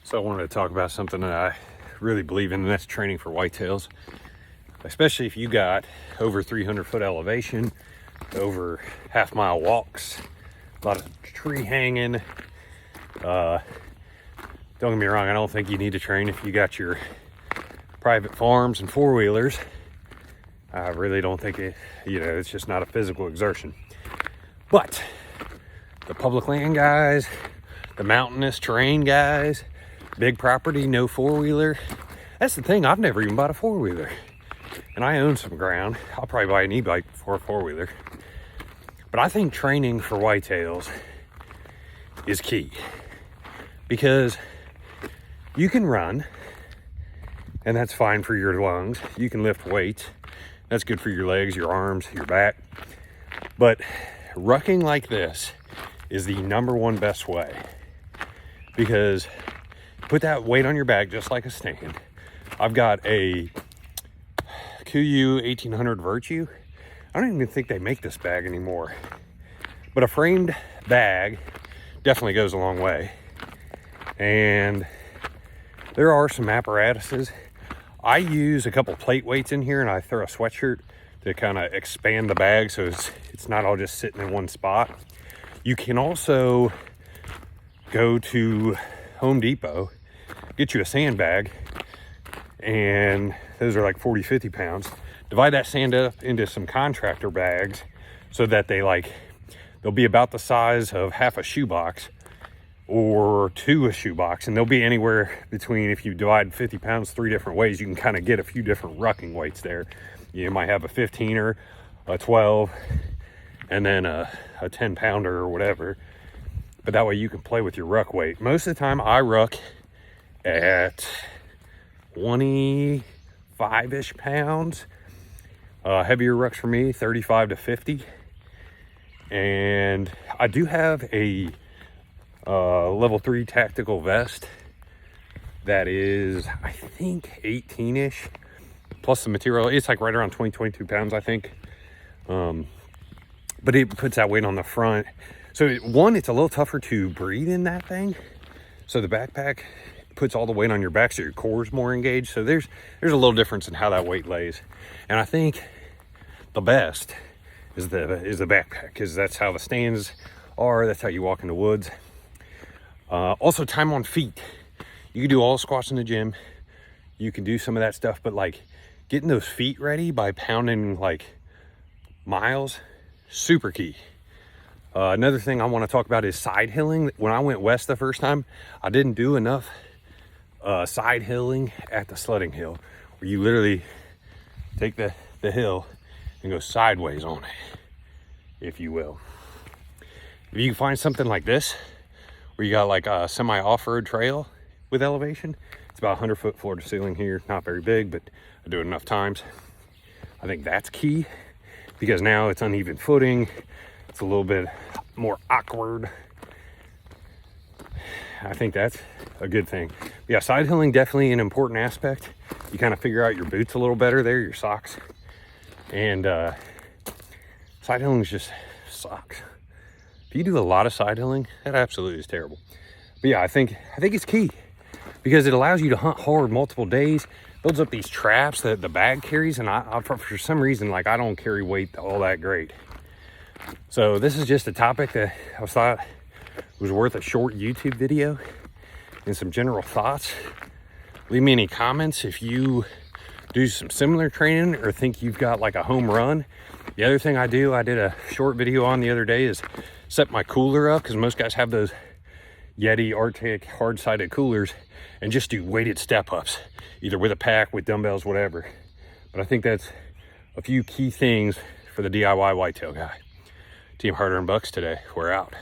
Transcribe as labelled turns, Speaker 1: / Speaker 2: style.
Speaker 1: So I wanted to talk about something that I really believe in, and that's training for whitetails. Especially if you got over 300-foot elevation, over half-mile walks, a lot of tree hanging. Don't get me wrong, I don't think you need to train if you got your private farms and four-wheelers. I really don't think it's just not a physical exertion. But the public land guys, the mountainous terrain guys, big property, no four-wheeler. That's the thing, I've never even bought a four-wheeler. And I own some ground. I'll probably buy an e-bike before a four-wheeler. But I think training for whitetails is key. Because you can run, and that's fine for your lungs. You can lift weights. That's good for your legs, your arms, your back. But rucking like this is the #1 best way. Because put that weight on your back just like a stand. I've got a KUIU 1800 Virtue. I don't even think they make this bag anymore. But a framed bag definitely goes a long way. And there are some apparatuses. I use a couple plate weights in here, and I throw a sweatshirt to kind of expand the bag so it's not all just sitting in one spot. You can also go to Home Depot, get you a sandbag, and those are like 40-50 pounds. Divide that sand up into some contractor bags so that they'll be about the size of half a shoebox or a shoebox, and they'll be anywhere between, if you divide 50 pounds 3 different ways, you can kind of get a few different rucking weights there. You might have a 15er, a 12, and then a 10 pounder or whatever. But that way you can play with your ruck weight. Most of the time I ruck at 25-ish pounds. Heavier rucks for me, 35 to 50. And I do have a level 3 tactical vest that is, I think, 18-ish. Plus the material, it's like right around 22 pounds, I think. But it puts that weight on the front. So it's a little tougher to breathe in that thing. So the backpack puts all the weight on your back, so your core's more engaged. So there's a little difference in how that weight lays. And I think the best is the backpack, because that's how the stands are. That's how you walk in the woods. Also, time on feet. You can do all the squats in the gym. You can do some of that stuff, but getting those feet ready by pounding miles, super key. Another thing I want to talk about is side hilling. When I went west the first time, I didn't do enough side hilling at the sledding hill, where you literally take the hill and go sideways on it, if you will. If you can find something like this, where you got a semi off-road trail with elevation, it's about 100 foot floor to ceiling here. Not very big, but I do it enough times. I think that's key, because now it's uneven footing. It's a little bit more awkward. I think that's a good thing. Yeah, side hilling definitely an important aspect. You kind of figure out your boots a little better there, your socks. And side hilling just sucks. If you do a lot of side hilling, that absolutely is terrible. But yeah, I think it's key, because it allows you to hunt hard multiple days, builds up these traps that the bag carries. And I for some reason, I don't carry weight all that great. So this is just a topic that I thought was worth a short YouTube video and some general thoughts. Leave me any comments if you do some similar training or think you've got a home run. The other thing I did a short video on the other day is set my cooler up, because most guys have those Yeti Arctic hard-sided coolers, and just do weighted step-ups, either with a pack, with dumbbells, whatever. But I think that's a few key things for the DIY whitetail guy. Team Harder and Bucks today. We're out.